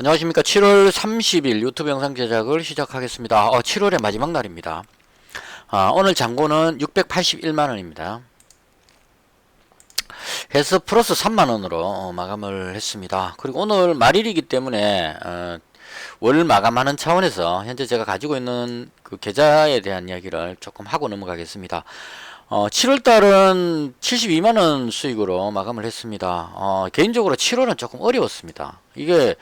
안녕하십니까. 7월 30일 유튜브 영상 제작을 시작하겠습니다. 7월의 마지막 날입니다. 오늘 잔고는 681만원입니다. 해서 플러스 3만원으로 마감을 했습니다. 그리고 오늘 말일이기 때문에 월 마감하는 차원에서 현재 제가 가지고 있는 그 계좌에 대한 이야기를 조금 하고 넘어가겠습니다. 7월달은 72만원 수익으로 마감을 했습니다. 개인적으로 7월은 조금 어려웠습니다. 이게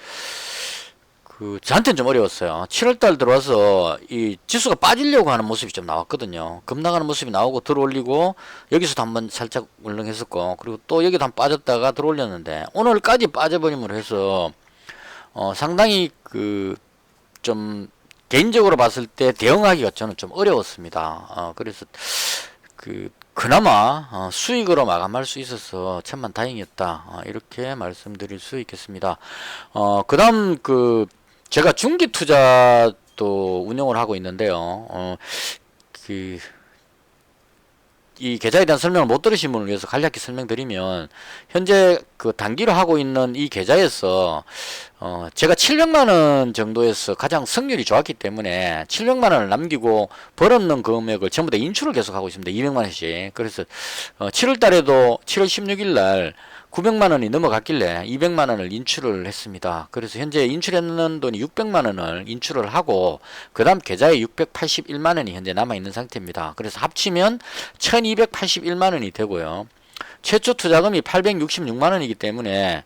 저한테는 좀 어려웠어요. 7월달 들어와서 이 지수가 빠지려고 하는 모습이 좀 나왔거든요. 급락하는 모습이 나오고 들어올리고 여기서도 한번 살짝 울렁했었고, 그리고 또 여기도 한번 빠졌다가 들어올렸는데 오늘까지 빠져버림으로 해서 상당히 좀 개인적으로 봤을 때 대응하기가 저는 좀 어려웠습니다. 그래서 그나마 수익으로 마감할 수 있어서 천만 다행이었다, 이렇게 말씀드릴 수 있겠습니다. 그 다음 제가 중기 투자도 운영을 하고 있는데요. 이 계좌에 대한 설명을 못 들으신 분을 위해서 간략히 설명드리면, 현재 단기로 하고 있는 이 계좌에서 제가 700만원 정도에서 가장 성률이 좋았기 때문에 700만원을 남기고 벌었는 금액을 전부 다 인출을 계속하고 있습니다. 200만원씩. 그래서 7월달에도 7월 16일날 900만원이 넘어갔길래 200만원을 인출을 했습니다. 그래서 현재 인출했는 돈이 600만원을 인출을 하고, 그 다음 계좌에 681만원이 현재 남아있는 상태입니다. 그래서 합치면 1281만원이 되고요. 최초 투자금이 866만원이기 때문에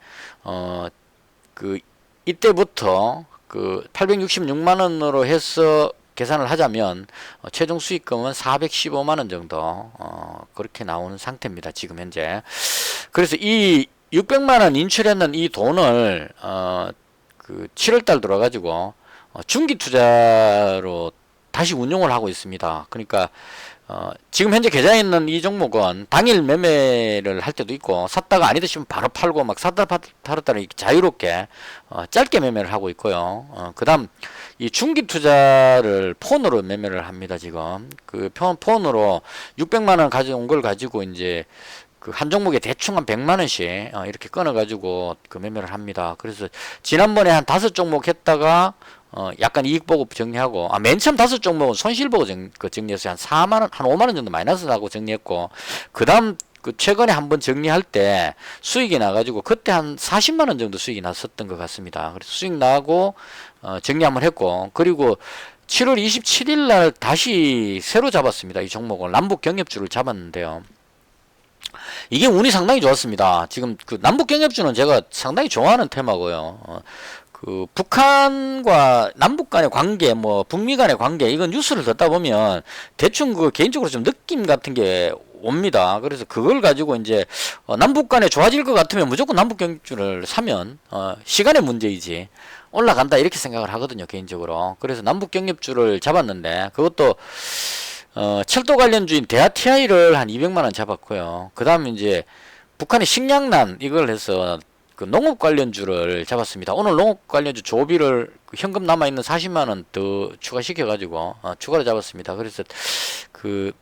이때부터 866만원으로 해서 계산을 하자면 최종 수익금은 415만원 정도 그렇게 나오는 상태입니다. 지금 현재. 그래서 이 600만원 인출했는 이 돈을 7월달 들어가지고 중기 투자로 다시 운용을 하고 있습니다. 그러니까 지금 현재 계좌에 있는 이 종목은 당일 매매를 할 때도 있고, 샀다가 아니다 싶으면 바로 팔고, 막 샀다 팔았다 이렇게 자유롭게 짧게 매매를 하고 있고요. 그 다음 이 중기 투자를 폰으로 매매를 합니다. 지금 폰으로 600만원 가져온 걸 가지고 이제 한 종목에 대충 한 100만원씩 이렇게 끊어가지고 매매를 합니다. 그래서 지난번에 한 5종목 했다가 약간 이익 보고 정리하고, 맨 처음 5종목은 손실 보고 정리했어요. 한 4만원, 한 5만원 정도 마이너스 나고 정리했고, 그 다음 최근에 한번 정리할 때 수익이 나가지고 그때 한 40만원 정도 수익이 났었던 것 같습니다. 그래서 수익 나고 정리 한번 했고, 그리고 7월 27일 날 다시 새로 잡았습니다. 이 종목을 남북경협주를 잡았는데요. 이게 운이 상당히 좋았습니다. 지금 남북경협주는 제가 상당히 좋아하는 테마고요. 북한과 남북 간의 관계, 북미 간의 관계, 이건 뉴스를 듣다 보면 대충 개인적으로 좀 느낌 같은 게 옵니다. 그래서 그걸 가지고 이제 남북 간에 좋아질 것 같으면 무조건 남북경협주를 사면 시간의 문제이지 올라간다, 이렇게 생각을 하거든요, 개인적으로. 그래서 남북경협주를 잡았는데, 그것도 철도 관련주인 대하TI를 한 200만원 잡았고요. 그 다음에 이제 북한의 식량난, 이걸 해서 농업 관련주를 잡았습니다. 오늘 농업 관련주 조비를 현금 남아있는 40만원 더 추가시켜가지고 추가로 잡았습니다. 그래서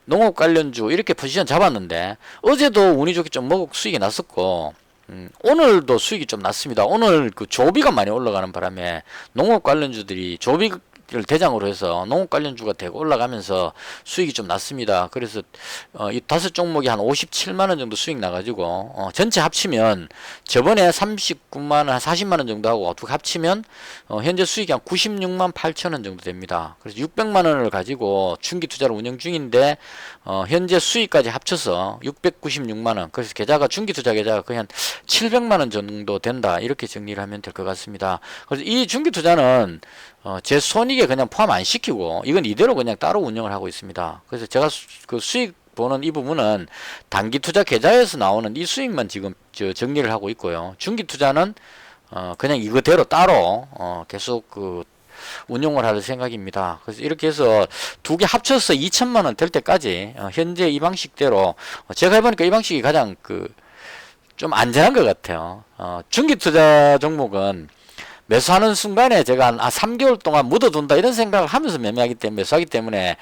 농업 관련주 이렇게 포지션 잡았는데, 어제도 운이 좋게 좀 수익이 났었고, 오늘도 수익이 좀 났습니다. 오늘 조비가 많이 올라가는 바람에 농업 관련주들이 조비를 대장으로 해서 농업 관련주가 되고 올라가면서 수익이 좀 났습니다. 그래서 이 5종목이 한 57만원 정도 수익 나가지고 전체 합치면 저번에 39만원, 한 40만원 정도 하고 두 합치면 현재 수익이 한 96만 8천원 정도 됩니다. 그래서 600만원을 가지고 중기 투자를 운영 중인데 현재 수익까지 합쳐서 696만원, 그래서 계좌가 중기 투자 계좌가 거의 한 700만원 정도 된다, 이렇게 정리를 하면 될 것 같습니다. 그래서 이 중기 투자는 제 손익에 그냥 포함 안 시키고 이건 이대로 그냥 따로 운영을 하고 있습니다. 그래서 제가 수익 보는 이 부분은 단기 투자 계좌에서 나오는 이 수익만 지금 정리를 하고 있고요. 중기 투자는 그냥 이거대로 따로 계속 운용을 할 생각입니다. 그래서 이렇게 해서 두 개 합쳐서 2천만원 될 때까지 현재 이 방식대로, 제가 해보니까 이 방식이 가장 좀 안전한 것 같아요. 중기 투자 종목은 매수하는 순간에 제가 한 3개월 동안 묻어둔다, 이런 생각을 하면서 매수하기 때문에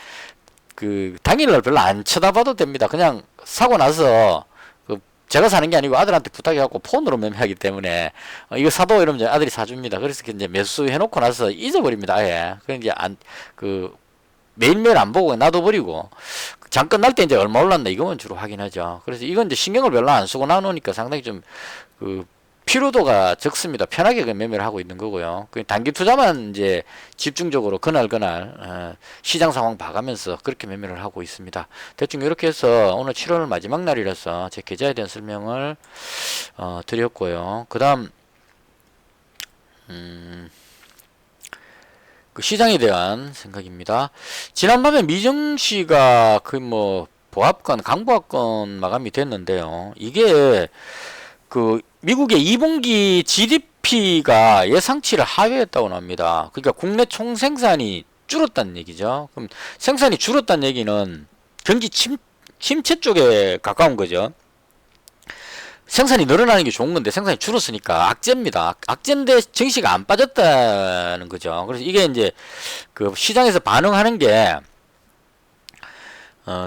당일날 별로 안 쳐다봐도 됩니다. 그냥 사고 나서 제가 사는 게 아니고 아들한테 부탁해갖고 폰으로 매매하기 때문에 이거 사도 이러면 이제 아들이 사줍니다. 그래서 이제 매수 해놓고 나서 잊어버립니다. 아예. 그 이제 매일매일 안 보고 놔둬버리고 잠깐 날 때 이제 얼마 올랐나 이거만 주로 확인하죠. 그래서 이건 이제 신경을 별로 안 쓰고 나누니까 상당히 좀 피로도가 적습니다. 편하게 매매를 하고 있는 거고요. 단기 투자만 이제 집중적으로 그날 시장 상황 봐가면서 그렇게 매매를 하고 있습니다. 대충 이렇게 해서 오늘 7월 마지막 날이라서 제 계좌에 대한 설명을 드렸고요. 그 다음 그 시장에 대한 생각입니다. 지난밤에 미정시가 보합권, 강보합권 마감이 됐는데요. 이게 미국의 2분기 GDP가 예상치를 하회했다고 합니다. 그러니까 국내 총생산이 줄었다는 얘기죠. 그럼 생산이 줄었다는 얘기는 경기 침체 쪽에 가까운 거죠. 생산이 늘어나는 게 좋은 건데 생산이 줄었으니까 악재입니다. 악재인데 증시가 안 빠졌다는 거죠. 그래서 이게 이제 시장에서 반응하는 게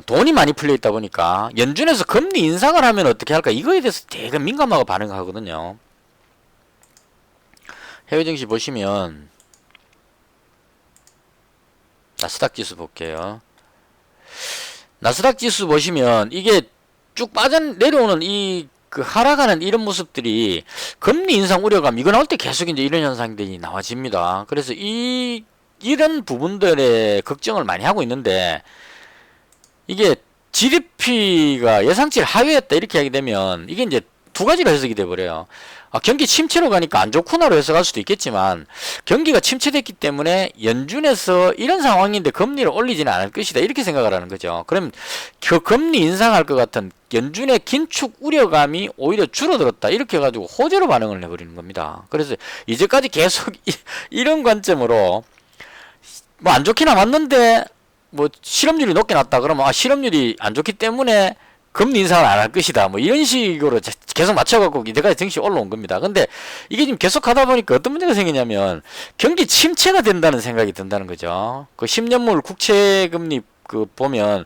돈이 많이 풀려 있다 보니까 연준에서 금리 인상을 하면 어떻게 할까 이거에 대해서 되게 민감하고 반응하거든요. 해외 증시 보시면 나스닥 지수 볼게요. 나스닥 지수 보시면 이게 쭉 내려오는 하락하는 이런 모습들이 금리 인상 우려감 이거 나올 때 계속 이제 이런 현상들이 나와집니다. 그래서 이런 부분들에 걱정을 많이 하고 있는데 이게 GDP가 예상치를 하회했다 이렇게 하게 되면 이게 이제 두 가지로 해석이 돼버려요. 경기 침체로 가니까 안 좋구나로 해석할 수도 있겠지만 경기가 침체됐기 때문에 연준에서 이런 상황인데 금리를 올리지는 않을 것이다 이렇게 생각을 하는 거죠. 그럼 금리 인상할 것 같은 연준의 긴축 우려감이 오히려 줄어들었다 이렇게 해가지고 호재로 반응을 해버리는 겁니다. 그래서 이제까지 계속 이런 관점으로 안 좋긴 맞는데 실업률이 높게 났다 그러면 실업률이 안 좋기 때문에 금리 인상을 안 할 것이다 이런 식으로 계속 맞춰갖고 이제까지 증시 올라온 겁니다. 근데 이게 지금 계속 하다 보니까 어떤 문제가 생기냐면 경기 침체가 된다는 생각이 든다는 거죠. 10년물 국채 금리 보면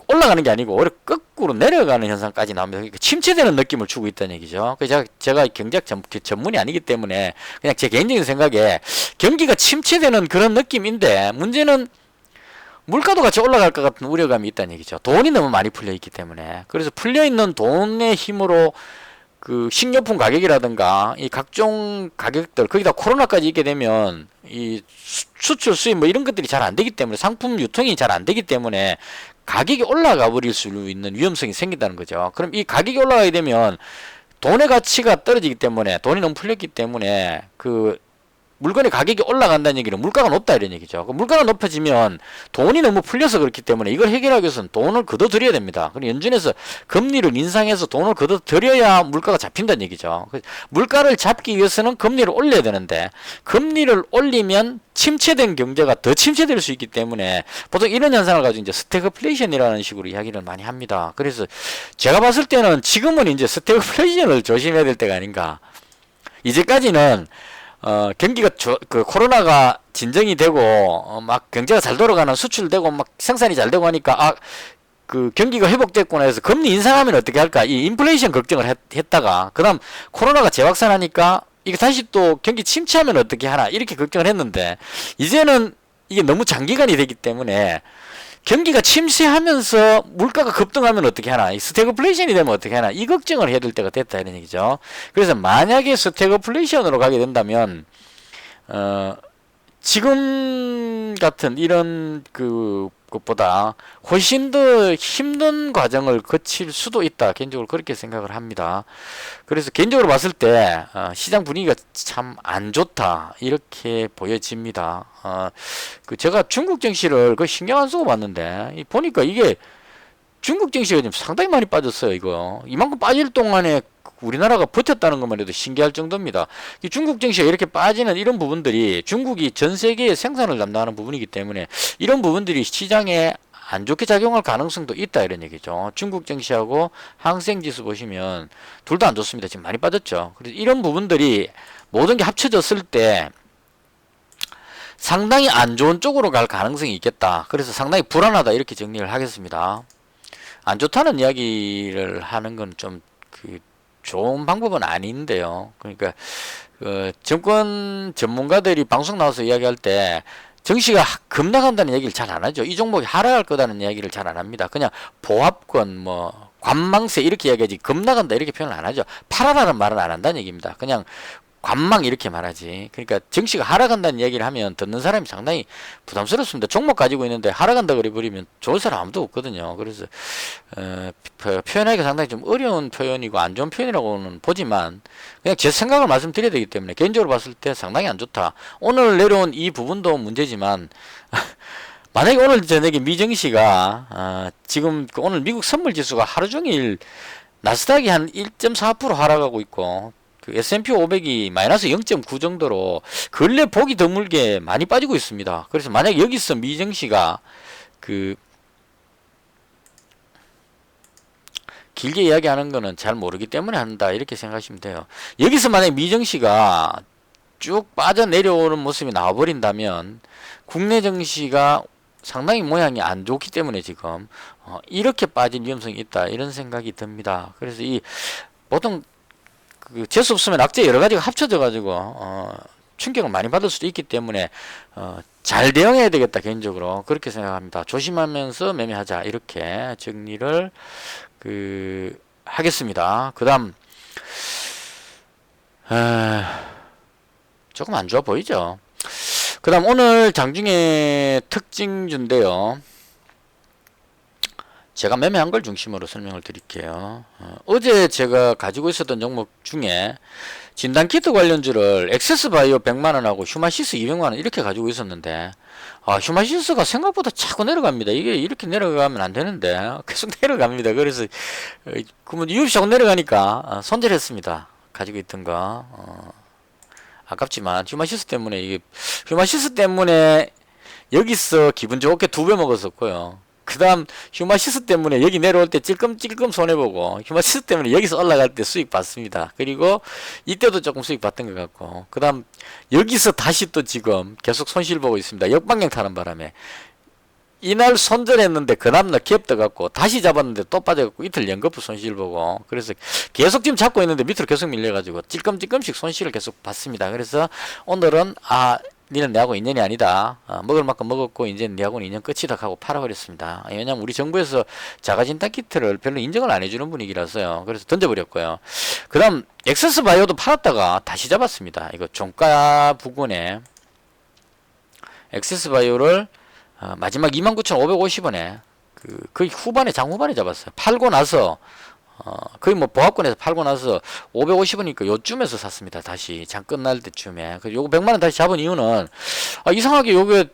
올라가는 게 아니고 오히려 거꾸로 내려가는 현상까지 나옵니다. 그러니까 침체되는 느낌을 주고 있다는 얘기죠. 그래서 제가 경제학 전문이 아니기 때문에 그냥 제 개인적인 생각에 경기가 침체되는 그런 느낌인데 문제는 물가도 같이 올라갈 것 같은 우려감이 있다는 얘기죠. 돈이 너무 많이 풀려 있기 때문에. 그래서 풀려 있는 돈의 힘으로 식료품 가격이라든가 이 각종 가격들 거기다 코로나까지 있게 되면 이 수출 수입 이런 것들이 잘 안 되기 때문에 상품 유통이 잘 안 되기 때문에 가격이 올라가 버릴 수 있는 위험성이 생긴다는 거죠. 그럼 이 가격이 올라가게 되면 돈의 가치가 떨어지기 때문에 돈이 너무 풀렸기 때문에 물건의 가격이 올라간다는 얘기는 물가가 높다 이런 얘기죠. 물가가 높아지면 돈이 너무 풀려서 그렇기 때문에 이걸 해결하기 위해서는 돈을 걷어들여야 됩니다. 그럼 연준에서 금리를 인상해서 돈을 걷어들여야 물가가 잡힌다는 얘기죠. 물가를 잡기 위해서는 금리를 올려야 되는데 금리를 올리면 침체된 경제가 더 침체될 수 있기 때문에 보통 이런 현상을 가지고 이제 스태그플레이션이라는 식으로 이야기를 많이 합니다. 그래서 제가 봤을 때는 지금은 이제 스태그플레이션을 조심해야 될 때가 아닌가. 이제까지는 경기가 코로나가 진정이 되고 막 경제가 잘 돌아가는 수출되고 막 생산이 잘 되고 하니까 경기가 회복됐구나 해서 금리 인상하면 어떻게 할까 이 인플레이션 걱정을 했다가 그다음 코로나가 재확산하니까 이게 다시 또 경기 침체하면 어떻게 하나 이렇게 걱정을 했는데 이제는 이게 너무 장기간이 되기 때문에 경기가 침체하면서 물가가 급등하면 어떻게 하나 이 스태그플레이션이 되면 어떻게 하나 이 걱정을 해야 될 때가 됐다 이런 얘기죠. 그래서 만약에 스태그플레이션으로 가게 된다면 지금 같은 이런 것보다 훨씬 더 힘든 과정을 거칠 수도 있다. 개인적으로 그렇게 생각을 합니다. 그래서 개인적으로 봤을 때 시장 분위기가 참 안 좋다 이렇게 보여집니다. 제가 중국 증시를 신경 안 쓰고 봤는데 보니까 이게 중국 증시가 지금 상당히 많이 빠졌어요. 이거 이만큼 빠질 동안에 우리나라가 버텼다는 것만 해도 신기할 정도입니다. 이 중국 증시가 이렇게 빠지는 이런 부분들이 중국이 전 세계의 생산을 담당하는 부분이기 때문에 이런 부분들이 시장에 안 좋게 작용할 가능성도 있다 이런 얘기죠. 중국 증시하고 항생지수 보시면 둘 다 안 좋습니다. 지금 많이 빠졌죠. 그래서 이런 부분들이 모든 게 합쳐졌을 때 상당히 안 좋은 쪽으로 갈 가능성이 있겠다. 그래서 상당히 불안하다 이렇게 정리를 하겠습니다. 안 좋다는 이야기를 하는 건 좀 그 좋은 방법은 아닌데요. 그러니까 정권 전문가들이 방송 나와서 이야기할 때 증시가 급락한다는 얘기를 잘 안 하죠. 이 종목이 하락할 거다는 이야기를 잘 안 합니다. 그냥 보합권 뭐 관망세 이렇게 이야기하지 급락한다 이렇게 표현을 안 하죠. 팔아라는 말은 안 한다는 얘기입니다. 그냥 관망 이렇게 말하지. 그러니까 증시가 하락한다는 얘기를 하면 듣는 사람이 상당히 부담스럽습니다. 종목 가지고 있는데 하락한다 그래 버리면 좋을 사람 아무도 없거든요. 그래서 표현하기가 상당히 좀 어려운 표현이고 안 좋은 표현이라고는 보지만 그냥 제 생각을 말씀드려야 되기 때문에 개인적으로 봤을 때 상당히 안 좋다. 오늘 내려온 이 부분도 문제지만 만약에 오늘 저녁에 미증시가 지금 오늘 미국 선물지수가 하루 종일 나스닥이 한 1.4% 하락하고 있고 그 S&P 500이 마이너스 0.9 정도로 근래 보기 드물게 많이 빠지고 있습니다. 그래서 만약 여기서 미증시가 그 길게 이야기하는 거는 잘 모르기 때문에 한다 이렇게 생각하시면 돼요. 여기서 만약 미증시가 쭉 빠져내려오는 모습이 나와버린다면 국내 증시가 상당히 모양이 안 좋기 때문에 지금 이렇게 빠질 위험성이 있다 이런 생각이 듭니다. 그래서 이 보통 그 재수 없으면 악재 여러 가지가 합쳐져 가지고 충격을 많이 받을 수도 있기 때문에 잘 대응해야 되겠다 개인적으로 그렇게 생각합니다. 조심하면서 매매하자 이렇게 정리를 하겠습니다. 그다음 조금 안 좋아 보이죠. 그 다음 오늘 장중에 특징주인데요. 제가 매매한 걸 중심으로 설명을 드릴게요. 어제 제가 가지고 있었던 종목 중에 진단키트 관련주를 엑세스바이오 100만원하고 휴마시스 200만원 이렇게 가지고 있었는데 휴마시스가 생각보다 차고 내려갑니다. 이게 이렇게 내려가면 안 되는데 계속 내려갑니다. 그래서 그러면 유입 자꾸 내려가니까 손절했습니다. 가지고 있던 거 아깝지만 휴마시스 때문에 이게 휴마시스 때문에 여기서 기분 좋게 2배 먹었었고요. 그 다음 휴마시스 때문에 여기 내려올 때 찔끔찔끔 손해보고 휴마시스 때문에 여기서 올라갈 때 수익 받습니다. 그리고 이때도 조금 수익 받던 것 같고 그 다음 여기서 다시 또 지금 계속 손실 보고 있습니다. 역방향 타는 바람에 이날 손절했는데 그 다음날 기업 떠갖고 다시 잡았는데 또 빠져갖고 이틀 연거푸 손실 보고 그래서 계속 지금 잡고 있는데 밑으로 계속 밀려가지고 찔끔찔끔씩 손실을 계속 받습니다. 그래서 오늘은 니는 내하고 인연이 아니다. 먹을 만큼 먹었고 이제 니하고는 인연 끝이다 하고 팔아버렸습니다. 왜냐면 우리 정부에서 자가진단 키트를 별로 인정을 안 해주는 분위기라서요. 그래서 던져버렸고요. 그 다음 엑세스바이오도 팔았다가 다시 잡았습니다. 이거 종가 부근에 엑세스바이오를 마지막 29,550원에 거의 후반에 장후반에 잡았어요. 팔고 나서 거의 뭐 보합권에서 팔고 나서 550원이니까 요쯤에서 샀습니다. 다시 장 끝날 때쯤에. 그래서 요거 100만원 다시 잡은 이유는 이상하게 요게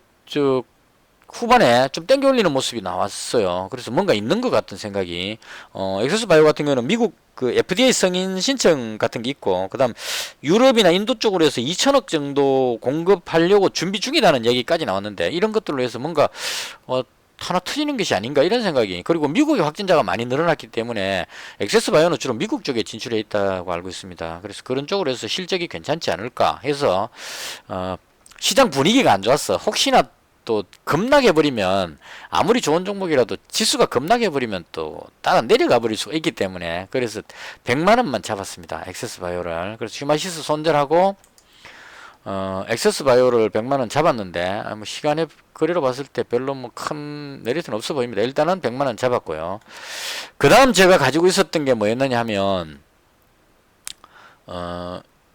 후반에 좀 땡겨 올리는 모습이 나왔어요. 그래서 뭔가 있는 것 같은 생각이 엑세스바이오 같은 경우는 미국 그 FDA 승인 신청 같은 게 있고 그 다음 유럽이나 인도 쪽으로 해서 2천억 정도 공급하려고 준비 중이라는 얘기까지 나왔는데 이런 것들로 해서 뭔가 하나 터지는 것이 아닌가 이런 생각이 그리고 미국의 확진자가 많이 늘어났기 때문에 엑세스바이오는 주로 미국 쪽에 진출해 있다고 알고 있습니다. 그래서 그런 쪽으로 해서 실적이 괜찮지 않을까 해서 시장 분위기가 안 좋았어. 혹시나 또 급락해버리면 아무리 좋은 종목이라도 지수가 급락해버리면 또 따라 내려가 버릴 수가 있기 때문에 그래서 100만원만 잡았습니다. 엑세스바이오를. 그래서 휴마시스 손절하고 엑세스바이오를 100만원 잡았는데 뭐 시간의 거리로 봤을 때 별로 뭐 큰 메리트는 없어 보입니다. 일단은 100만원 잡았고요. 그 다음 제가 가지고 있었던 게 뭐였느냐 하면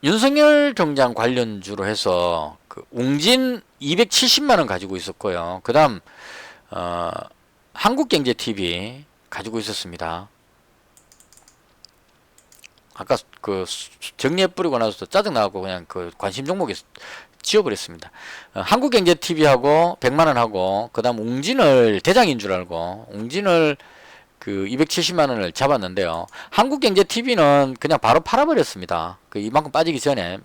윤석열 총장 관련주로 해서 그 웅진 270만원 가지고 있었고요. 그 다음 한국경제TV 가지고 있었습니다. 아까 정리해버리고 나서 짜증나고 그냥 관심 종목에 지워버렸습니다. 한국경제TV하고 100만원하고 그 다음 웅진을 대장인 줄 알고 웅진을 270만원을 잡았는데요. 한국경제TV는 그냥 바로 팔아버렸습니다. 이만큼 빠지기 전에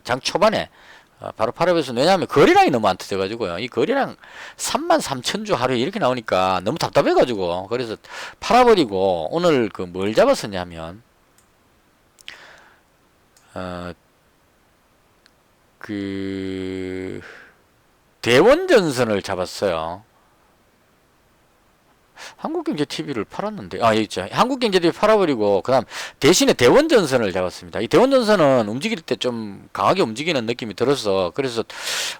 장 초반에 바로 팔아버려서 왜냐하면 거래량이 너무 안 터져가지고요. 이 거래량 33,000주 하루에 이렇게 나오니까 너무 답답해가지고 그래서 팔아버리고 오늘 뭘 잡았었냐면 대원전선을 잡았어요. 한국경제TV를 팔았는데, 여기 있죠. 한국경제TV 팔아버리고, 그 다음, 대신에 대원전선을 잡았습니다. 이 대원전선은 움직일 때 좀 강하게 움직이는 느낌이 들어서, 그래서,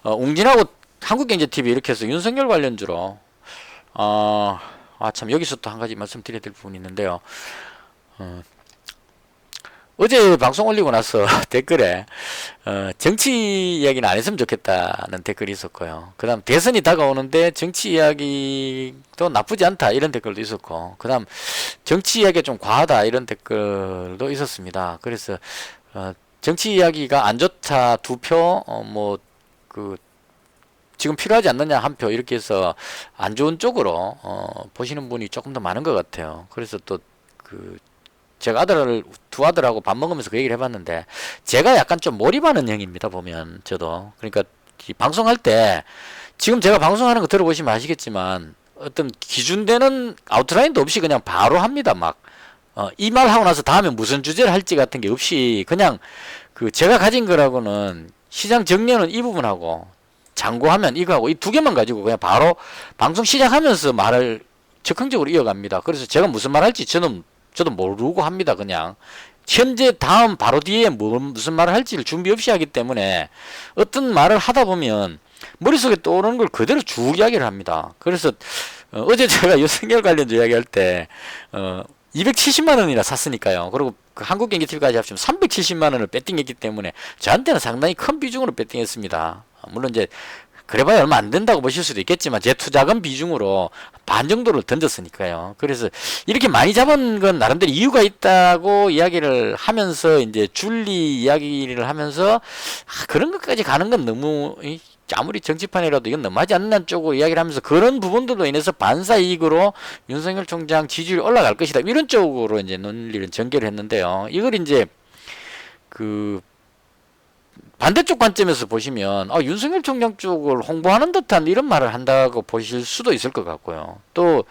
웅진하고 한국경제TV 이렇게 해서 윤석열 관련주로, 참, 여기서 또 한 가지 말씀드려야 될 부분이 있는데요. 어제 방송 올리고 나서 댓글에 정치 이야기는 안 했으면 좋겠다는 댓글이 있었고요. 그 다음 대선이 다가오는데 정치 이야기도 나쁘지 않다 이런 댓글도 있었고, 그 다음 정치 이야기가 좀 과하다 이런 댓글도 있었습니다. 그래서 정치 이야기가 안 좋다 2표, 지금 필요하지 않느냐 1표 이렇게 해서 안 좋은 쪽으로 보시는 분이 조금 더 많은 것 같아요. 그래서 또 제가 두 아들하고 밥 먹으면서 그 얘기를 해봤는데, 제가 약간 좀 몰입하는 형입니다, 보면, 저도. 그러니까, 이 방송할 때, 지금 제가 방송하는 거 들어보시면 아시겠지만, 어떤 기준되는 아웃라인도 없이 그냥 바로 합니다, 막. 이 말 하고 나서 다음에 무슨 주제를 할지 같은 게 없이, 그냥, 제가 가진 거라고는 시장 정리는 이 부분하고, 장고하면 이거하고, 이 2개만 가지고 그냥 바로 방송 시작하면서 말을 적극적으로 이어갑니다. 그래서 제가 무슨 말 할지 저도 모르고 합니다. 그냥 현재 다음 바로 뒤에 무슨 말을 할지를 준비 없이 하기 때문에 어떤 말을 하다 보면 머릿속에 떠오르는 걸 그대로 쭉 이야기를 합니다. 그래서 어제 제가 윤석열 관련주 이야기할 때 270만 원이나 샀으니까요. 그리고 한국경제TV까지 합치면 370만 원을 배팅했기 때문에 저한테는 상당히 큰 비중으로 배팅했습니다. 물론 이제 그래봐야 얼마 안 된다고 보실 수도 있겠지만 제 투자금 비중으로 반 정도를 던졌으니까요. 그래서 이렇게 많이 잡은 건 나름대로 이유가 있다고 이야기를 하면서 이제 줄리 이야기를 하면서 그런 것까지 가는 건 너무 아무리 정치판이라도 이건 너무하지 않는 쪽으로 이야기를 하면서 그런 부분들로 인해서 반사 이익으로 윤석열 총장 지지율이 올라갈 것이다 이런 쪽으로 이제 논리를 전개를 했는데요. 이걸 이제 반대쪽 관점에서 보시면 윤석열 총장 쪽을 홍보하는 듯한 이런 말을 한다고 보실 수도 있을 것 같고요. 또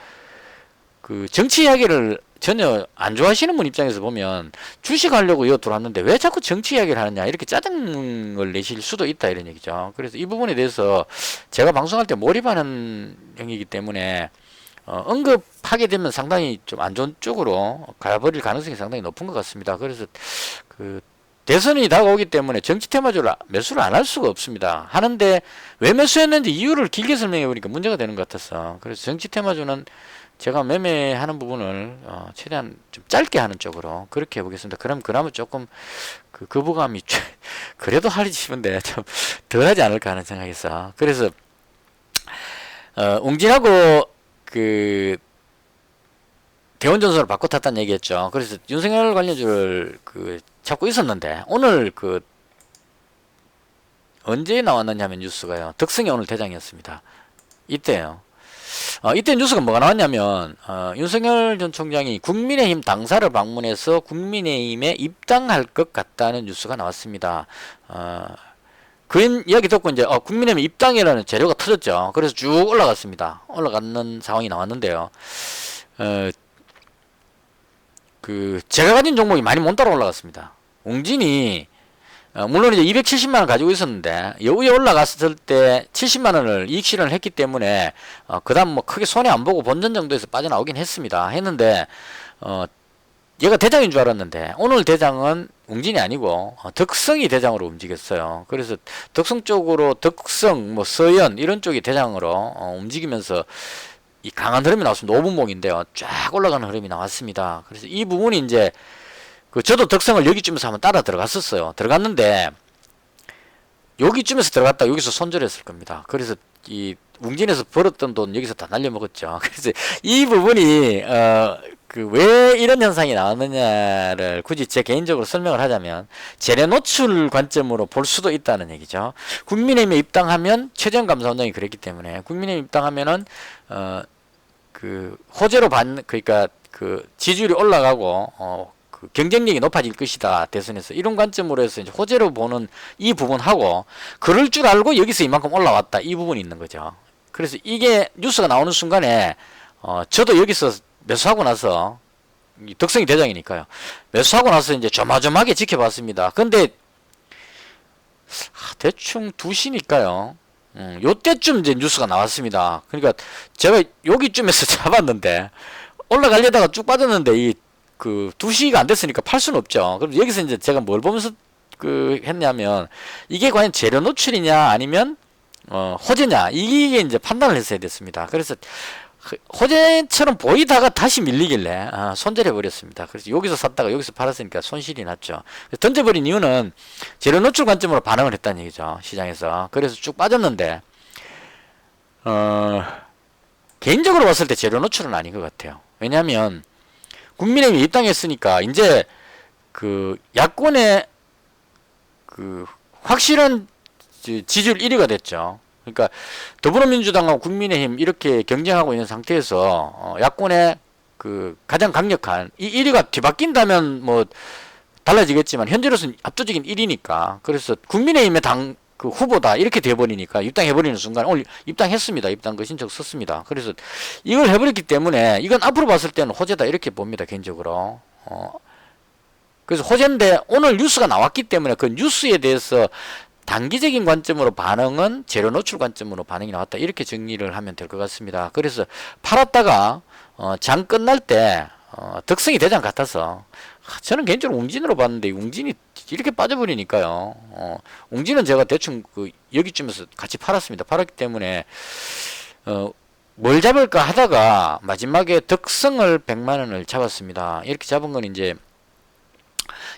정치 이야기를 전혀 안 좋아하시는 분 입장에서 보면 주식하려고 이거 들어왔는데 왜 자꾸 정치 이야기를 하느냐 이렇게 짜증을 내실 수도 있다 이런 얘기죠. 그래서 이 부분에 대해서 제가 방송할 때 몰입하는 형이기 때문에 언급하게 되면 상당히 좀 안 좋은 쪽으로 가버릴 가능성이 상당히 높은 것 같습니다. 그래서 대선이 다가오기 때문에 정치 테마주를 매수를 안 할 수가 없습니다. 하는데 왜 매수했는지 이유를 길게 설명해 보니까 문제가 되는 것 같아서, 그래서 정치 테마주는 제가 매매하는 부분을 최대한 좀 짧게 하는 쪽으로 그렇게 해보겠습니다. 그럼 그나마 조금 거부감이 그래도 하리 싶은데 좀 덜하지 않을까 하는 생각에서, 그래서 웅진하고 대원전선을 바꿔 탔다는 얘기했죠. 그래서 윤석열 관련주를 찾고 있었는데 오늘 언제 나왔느냐면 뉴스가요. 덕성이 오늘 대장이었습니다. 이때요. 이때 뉴스가 뭐가 나왔냐면 윤석열 전 총장이 국민의힘 당사를 방문해서 국민의힘에 입당할 것 같다는 뉴스가 나왔습니다. 그 이야기 듣고 이제 국민의힘 입당이라는 재료가 터졌죠. 그래서 쭉 올라갔습니다. 올라가는 상황이 나왔는데요. 제가 가진 종목이 많이 못 따라 올라갔습니다. 웅진이 물론 이제 270만 원 가지고 있었는데 여기에 올라갔을 때 70만 원을 이익 실현을 했기 때문에 그다음 뭐 크게 손해 안 보고 본전 정도에서 빠져나오긴 했는데 얘가 대장인 줄 알았는데 오늘 대장은 웅진이 아니고 덕성이 대장으로 움직였어요. 그래서 덕성 쪽으로 덕성 서현 이런 쪽이 대장으로 움직이면서 이 강한 흐름이 나왔습니다. 5분봉인데요. 쫙 올라가는 흐름이 나왔습니다. 그래서 이 부분이 이제 저도 덕성을 여기쯤에서 한번 따라 들어갔었어요. 들어갔는데 여기쯤에서 들어갔다 여기서 손절했을 겁니다. 그래서 이 웅진에서 벌었던 돈 여기서 다 날려먹었죠. 그래서 이 부분이 왜 이런 현상이 나왔느냐를 굳이 제 개인적으로 설명을 하자면 재래 노출 관점으로 볼 수도 있다는 얘기죠. 국민의힘에 입당하면 최재형 감사원장이 그랬기 때문에 국민의힘 입당하면은 호재로 그러니까 지지율이 올라가고 경쟁력이 높아질 것이다 대선에서 이런 관점으로 해서 이제 호재로 보는 이 부분하고 그럴 줄 알고 여기서 이만큼 올라왔다 이 부분이 있는 거죠. 그래서 이게 뉴스가 나오는 순간에 저도 여기서 매수하고 나서 덕성이 대장이니까요. 매수하고 나서 이제 조마조마하게 지켜봤습니다. 근데 대충 2시니까요. 요때쯤 이제 뉴스가 나왔습니다. 그러니까 제가 여기쯤에서 잡았는데 올라가려다가 쭉 빠졌는데 이 그 2시가 안 됐으니까 팔 수는 없죠. 그럼 여기서 이제 제가 뭘 보면서 그 했냐면 이게 과연 재료 노출이냐 아니면 호재냐 이게 이제 판단을 했어야 됐습니다. 그래서 호재처럼 보이다가 다시 밀리길래 손절해 버렸습니다. 그래서 여기서 샀다가 여기서 팔았으니까 손실이 났죠. 던져버린 이유는 재료 노출 관점으로 반응을 했다는 얘기죠, 시장에서. 그래서 쭉 빠졌는데 개인적으로 봤을 때 재료 노출은 아닌 것 같아요. 왜냐하면 국민의힘이 입당했으니까 이제 그 야권의 그 확실한 지지율 1위가 됐죠. 그러니까 더불어민주당하고 국민의힘 이렇게 경쟁하고 있는 상태에서 야권의 그 가장 강력한 이 1위가 뒤바뀐다면 뭐 달라지겠지만 현재로서는 압도적인 1위니까. 그래서 국민의힘의 당 그 후보다 이렇게 돼버리니까 입당해버리는 순간 오늘 입당했습니다. 입당 그 신청 썼습니다. 그래서 이걸 해버렸기 때문에 이건 앞으로 봤을 때는 호재다 이렇게 봅니다, 개인적으로. 그래서 호재인데 오늘 뉴스가 나왔기 때문에 그 뉴스에 대해서 단기적인 관점으로 반응은 재료 노출 관점으로 반응이 나왔다 이렇게 정리를 하면 될 것 같습니다. 그래서 팔았다가 장 끝날 때 덕성이 대장 같아서 저는 개인적으로 웅진으로 봤는데 웅진이 이렇게 빠져버리니까요. 웅진은 제가 대충 그 여기쯤에서 같이 팔았습니다. 팔았기 때문에 뭘 잡을까 하다가 마지막에 덕성을 100만원을 잡았습니다. 이렇게 잡은 건 이제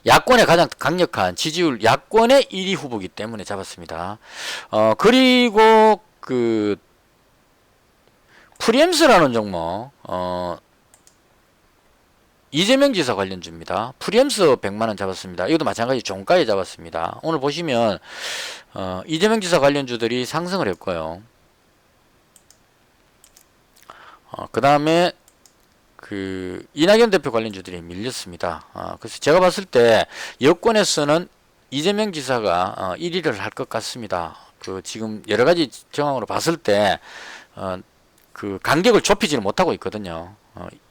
야권의 가장 강력한 지지율 야권의 1위 후보이기 때문에 잡았습니다. 그리고 그 프리엠스라는 종목 이재명 지사 관련주입니다. 프리엠스 100만원 잡았습니다. 이것도 마찬가지 종가에 잡았습니다. 오늘 보시면 이재명 지사 관련주들이 상승을 했고요. 그 다음에 그 이낙연 대표 관련주들이 밀렸습니다. 그래서 제가 봤을 때 여권에서는 이재명 지사가 1위를 할 것 같습니다. 그 지금 여러 가지 정황으로 봤을 때 그 간격을 좁히지는 못하고 있거든요.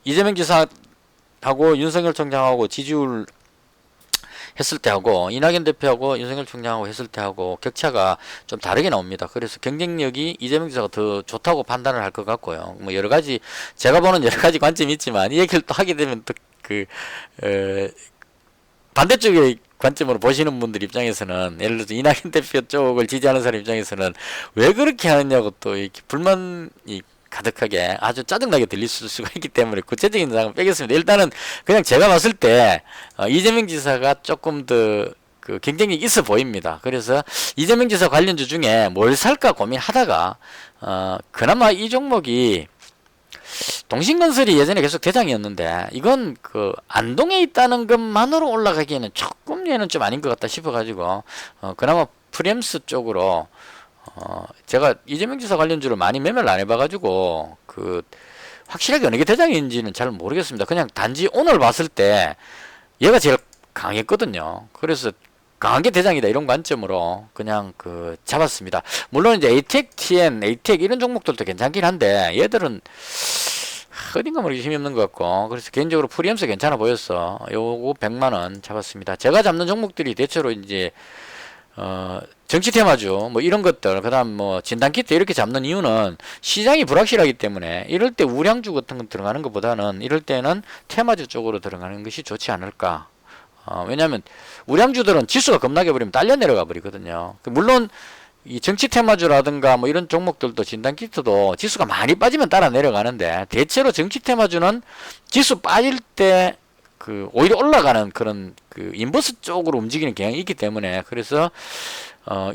이재명 지사하고 윤석열 총장하고 지지율 했을 때하고 이낙연 대표하고 윤석열 총장하고 했을 때하고 격차가 좀 다르게 나옵니다. 그래서 경쟁력이 이재명 지사가 더 좋다고 판단을 할 것 같고요. 뭐 여러 가지 제가 보는 여러 가지 관점이 있지만 이 얘기를 또 하게 되면 또 그 반대쪽의 관점으로 보시는 분들 입장에서는 예를 들어서 이낙연 대표 쪽을 지지하는 사람 입장에서는 왜 그렇게 하느냐고 또 이렇게 불만이 가득하게 아주 짜증나게 들릴 수가 있기 때문에 구체적인 사항은 빼겠습니다. 일단은 그냥 제가 봤을 때 이재명 지사가 조금 더 그 경쟁력이 있어 보입니다. 그래서 이재명 지사 관련주 중에 뭘 살까 고민하다가 그나마 이 종목이 동신건설이 예전에 계속 대장이었는데 이건 그 안동에 있다는 것만으로 올라가기에는 조금 얘는 좀 아닌 것 같다 싶어가지고 그나마 프리엠스 쪽으로 제가 이재명 지사 관련주를 많이 매매를 안 해봐가지고 그 확실하게 어느 게 대장인지는 잘 모르겠습니다. 그냥 단지 오늘 봤을 때 얘가 제일 강했거든요. 그래서 강한 게 대장이다 이런 관점으로 그냥 그 잡았습니다. 물론 이제 에이텍, TN, 에이텍 이런 종목들도 괜찮긴 한데 얘들은 어딘가 모르게 힘이 없는 것 같고 그래서 개인적으로 프리엠스 괜찮아 보였어. 요거 100만원 잡았습니다. 제가 잡는 종목들이 대체로 이제 정치 테마주 뭐 이런 것들 그다음 뭐 진단키트 이렇게 잡는 이유는 시장이 불확실하기 때문에 이럴 때 우량주 같은 거 들어가는 것보다는 이럴 때는 테마주 쪽으로 들어가는 것이 좋지 않을까. 왜냐하면 우량주들은 지수가 겁나게 버리면 딸려 내려가 버리거든요. 물론 이 정치 테마주라든가 뭐 이런 종목들도 진단키트도 지수가 많이 빠지면 따라 내려가는데 대체로 정치 테마주는 지수 빠질 때 그 오히려 올라가는 그런 그 인버스 쪽으로 움직이는 경향이 있기 때문에 그래서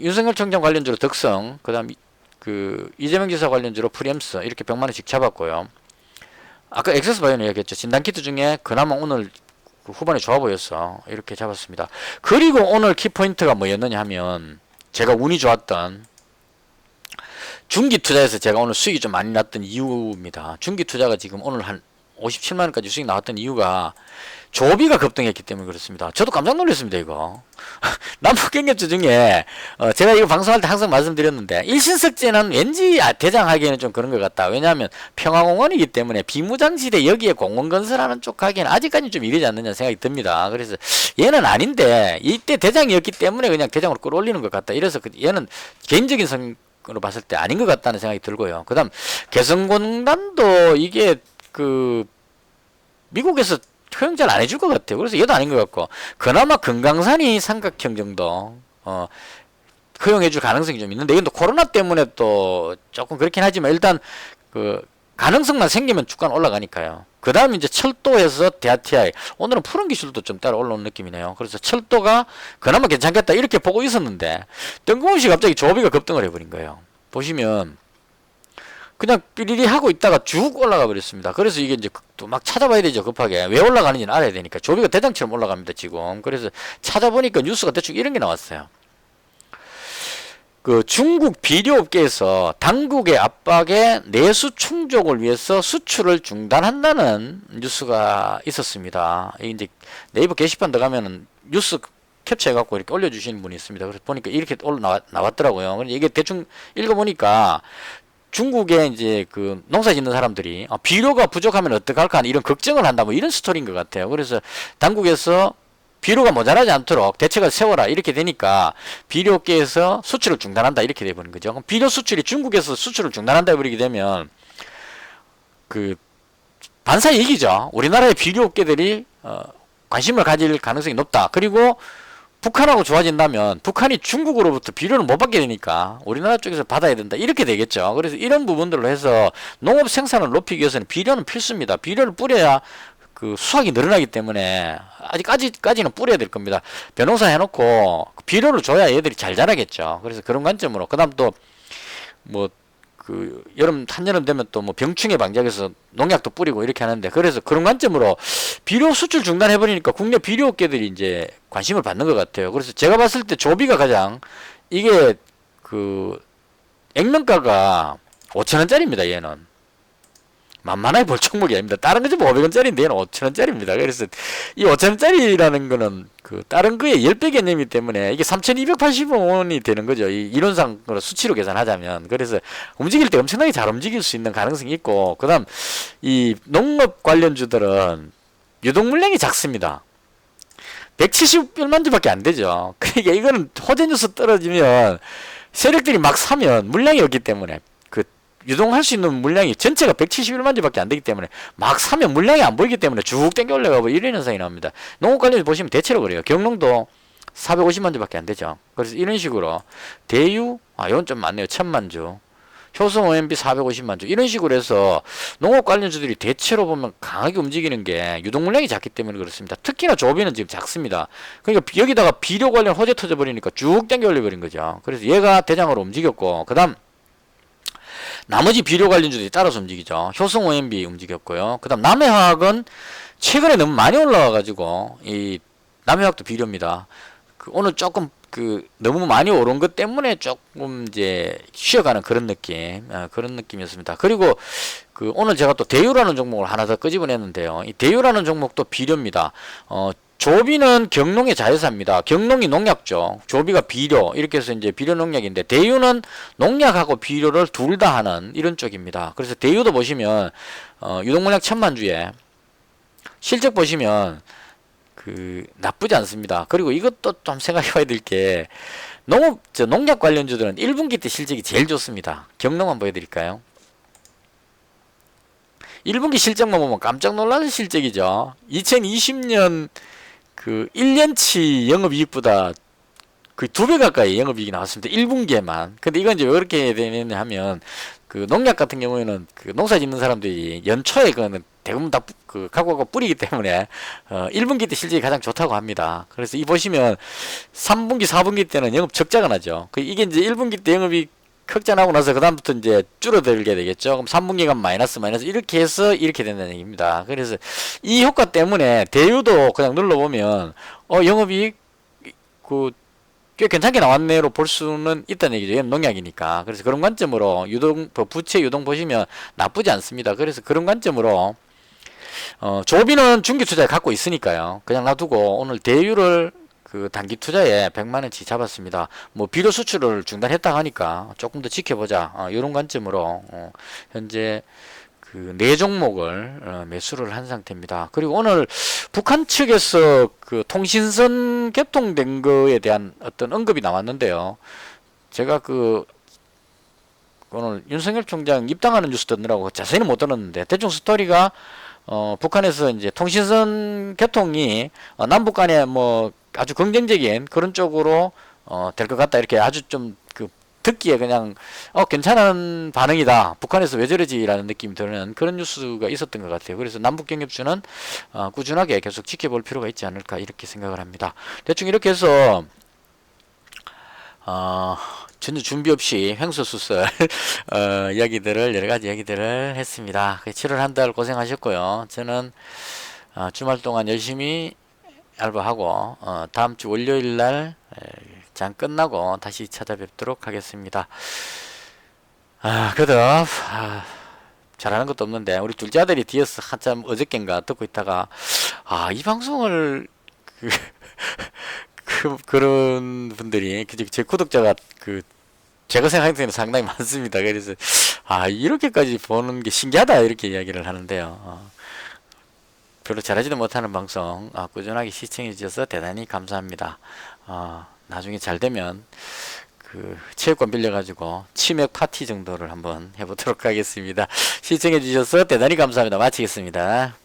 윤석열 총장 관련주로 덕성 그다음 그 이재명 지사 관련주로 프리엠스 이렇게 100만원씩 잡았고요. 아까 엑세스바이오는 얘기했죠. 진단키트 중에 그나마 오늘 그 후반에 좋아 보였어. 이렇게 잡았습니다. 그리고 오늘 키포인트가 뭐였느냐 하면 제가 운이 좋았던 중기 투자에서 제가 오늘 수익이 좀 많이 났던 이유입니다. 중기 투자가 지금 오늘 한 57만원까지 수익 나왔던 이유가 조비가 급등했기 때문에 그렇습니다. 저도 깜짝 놀랐습니다. 이거 남북경협주 중에 제가 이거 방송할 때 항상 말씀드렸는데 일신석재는 왠지 대장하기에는 좀 그런 것 같다. 왜냐하면 평화공원이기 때문에 비무장지대 여기에 공원 건설하는 쪽 하기에는 아직까지 좀 이르지 않느냐 생각이 듭니다. 그래서 얘는 아닌데 이때 대장이었기 때문에 그냥 대장으로 끌어올리는 것 같다. 이래서 얘는 개인적인 봤을 때 아닌 것 같다는 생각이 들고요. 그다음 개성공단도 이게 그 미국에서 허용 잘 안 해줄 것 같아요. 그래서 얘도 아닌 것 같고, 그나마 금강산이 삼각형 정도 허용해줄 가능성이 좀 있는데, 이건 또 코로나 때문에 또 조금 그렇긴 하지만 일단 그 가능성만 생기면 주가는 올라가니까요. 그 다음 이제 철도에서 DRTI, 오늘은 푸른 기술도 좀 따라 올라오는 느낌이네요. 그래서 철도가 그나마 괜찮겠다 이렇게 보고 있었는데 뜬금없이 갑자기 조비가 급등을 해버린 거예요. 보시면 그냥 삐리리 하고 있다가 쭉 올라가 버렸습니다. 그래서 이게 이제 또 막 찾아봐야 되죠. 급하게 왜 올라가는지는 알아야 되니까. 조비가 대장처럼 올라갑니다 지금. 그래서 찾아보니까 뉴스가 대충 이런 게 나왔어요. 그 중국 비료업계에서 당국의 압박에 내수 충족을 위해서 수출을 중단한다는 뉴스가 있었습니다. 이제 네이버 게시판 들어가면은 뉴스 캡처해갖고 이렇게 올려주시는 분이 있습니다. 그래서 보니까 이렇게 나왔더라고요. 근데 이게 대충 읽어보니까 중국에 이제 그 농사 짓는 사람들이 비료가 부족하면 어떡할까 이런 걱정을 한다 뭐 이런 스토리인 것 같아요. 그래서 당국에서 비료가 모자라지 않도록 대책을 세워라 이렇게 되니까 비료업계에서 수출을 중단한다 이렇게 돼버린 거죠. 그럼 비료 수출이 중국에서 수출을 중단한다 해버리게 되면 그 반사이익이죠. 우리나라의 비료업계들이 관심을 가질 가능성이 높다. 그리고 북한하고 좋아진다면 북한이 중국으로부터 비료를 못 받게 되니까 우리나라 쪽에서 받아야 된다 이렇게 되겠죠. 그래서 이런 부분들로 해서 농업 생산을 높이기 위해서는 비료는 필수입니다. 비료를 뿌려야 그 수확이 늘어나기 때문에 아직까지는 뿌려야 될 겁니다. 벼농사 해놓고 비료를 줘야 얘들이 잘 자라겠죠. 그래서 그런 관점으로 그다음 또 뭐 그 여름 한여름 되면 또 뭐 병충해 방지하기 농약도 뿌리고 이렇게 하는데 그래서 그런 관점으로 비료 수출 중단해버리니까 국내 비료업계들이 이제 관심을 받는 것 같아요. 그래서 제가 봤을 때 조비가 가장 이게 그 액면가가 5,000원짜리입니다. 얘는 만만하게 볼 종목이 아닙니다. 다른 거좀 500원짜리인데 얘는 5,000원짜리입니다. 그래서 이 5,000원짜리라는 거는 그 다른 거의 10배 개념이기 때문에 이게 3,280원이 되는 거죠. 이 이론상으로 수치로 계산하자면. 그래서 움직일 때 엄청나게 잘 움직일 수 있는 가능성이 있고, 그 다음 이 농업 관련주들은 유동 물량이 작습니다. 170여만 주밖에 안 되죠. 그러니까 이거는 호재 뉴스 떨어지면 세력들이 막 사면 물량이 없기 때문에 유동할 수 있는 물량이 전체가 171만 주밖에 안 되기 때문에 막 사면 물량이 안 보이기 때문에 쭉 땡겨 올라가고 이런 현상이 나옵니다. 농업 관련 보시면 대체로 그래요. 경농도 450만 주밖에 안 되죠. 그래서 이런 식으로 대유 이건 좀 많네요. 1000만 주. 효성 OMB 450만 주 이런 식으로 해서 농업 관련주들이 대체로 보면 강하게 움직이는 게 유동 물량이 작기 때문에 그렇습니다. 특히나 조비는 지금 작습니다. 그러니까 여기다가 비료 관련 호재 터져 버리니까 쭉 땡겨 올려 버린 거죠. 그래서 얘가 대장으로 움직였고 그다음 나머지 비료 관련주들이 따라서 움직이죠. 효성 OMB 움직였고요. 그 다음 남해화학은 최근에 너무 많이 올라와가지고, 이 남해화학도 비료입니다. 오늘 조금 너무 많이 오른 것 때문에 조금 이제 쉬어가는 그런 느낌, 그런 느낌이었습니다. 그리고 오늘 제가 또 대유라는 종목을 하나 더 끄집어냈는데요. 이 대유라는 종목도 비료입니다. 조비는 경농의 자회사입니다. 경농이 농약죠. 조비가 비료 이렇게 해서 이제 비료 농약인데 대유는 농약하고 비료를 둘 다 하는 이런 쪽입니다. 그래서 대유도 보시면 유동물량 1000만 주에 실적 보시면 나쁘지 않습니다. 그리고 이것도 좀 생각해 봐야 될 게 농약 관련주들은 1분기 때 실적이 제일 좋습니다. 경농만 보여드릴까요? 1분기 실적만 보면 깜짝 놀라는 실적이죠. 2020년 1년치 영업이익보다 거의 2배 가까이 영업이익이 나왔습니다. 1분기에만. 근데 이건 이제 왜 그렇게 되느냐 하면 농약 같은 경우에는 농사 짓는 사람들이 연초에 그거는 대부분 다 갖고 가고 뿌리기 때문에 1분기 때 실적이 가장 좋다고 합니다. 그래서 이 보시면 3분기, 4분기 때는 영업 적자가 나죠. 이게 이제 1분기 때 영업이 흑자 나고 나서 그다음부터 이제 줄어들게 되겠죠. 그럼 3분기가 마이너스 이렇게 해서 이렇게 된다는 얘기입니다. 그래서 이 효과 때문에 대유도 그냥 눌러보면 영업이익 꽤 괜찮게 나왔네로 볼 수는 있다는 얘기죠. 얘는 농약이니까. 그래서 그런 관점으로 부채 유동 보시면 나쁘지 않습니다. 그래서 그런 관점으로 조비는 중기 투자에 갖고 있으니까요. 그냥 놔두고 오늘 대유를 단기 투자에 100만원치 잡았습니다. 뭐 비료 수출을 중단했다 하니까 조금 더 지켜보자. 이런 관점으로 현재 네 종목을 매수를 한 상태입니다. 그리고 오늘 북한 측에서 통신선 개통된 거에 대한 어떤 언급이 나왔는데요. 제가 오늘 윤석열 총장 입당하는 뉴스 듣느라고 자세히는 못 들었는데 대충 스토리가 북한에서 이제 통신선 개통이 남북 간에 뭐 아주 긍정적인 그런 쪽으로 될 것 같다 이렇게 아주 좀 그 듣기에 그냥 괜찮은 반응이다. 북한에서 왜 저러지라는 느낌이 드는 그런 뉴스가 있었던 것 같아요. 그래서 남북 경협주는 꾸준하게 계속 지켜볼 필요가 있지 않을까 이렇게 생각을 합니다. 대충 이렇게 해서 전혀 준비 없이 횡설수설 이야기들을 여러 가지 이야기들을 했습니다. 7월 한 달 고생하셨고요. 저는 주말 동안 열심히 알바하고 다음 주 월요일 날 장 끝나고 다시 찾아뵙도록 하겠습니다. 그래도 잘하는 것도 없는데 우리 둘째 아들이 뒤에서 한참 어저께인가 듣고 있다가 이 방송을 그런 분들이 제 구독자가 제가 생각할 때는 상당히 많습니다. 그래서 이렇게까지 보는 게 신기하다 이렇게 이야기를 하는데요. 별로 잘하지도 못하는 방송 꾸준하게 시청해 주셔서 대단히 감사합니다. 나중에 잘 되면 체육관 빌려가지고 치맥 파티 정도를 한번 해보도록 하겠습니다. 시청해 주셔서 대단히 감사합니다. 마치겠습니다.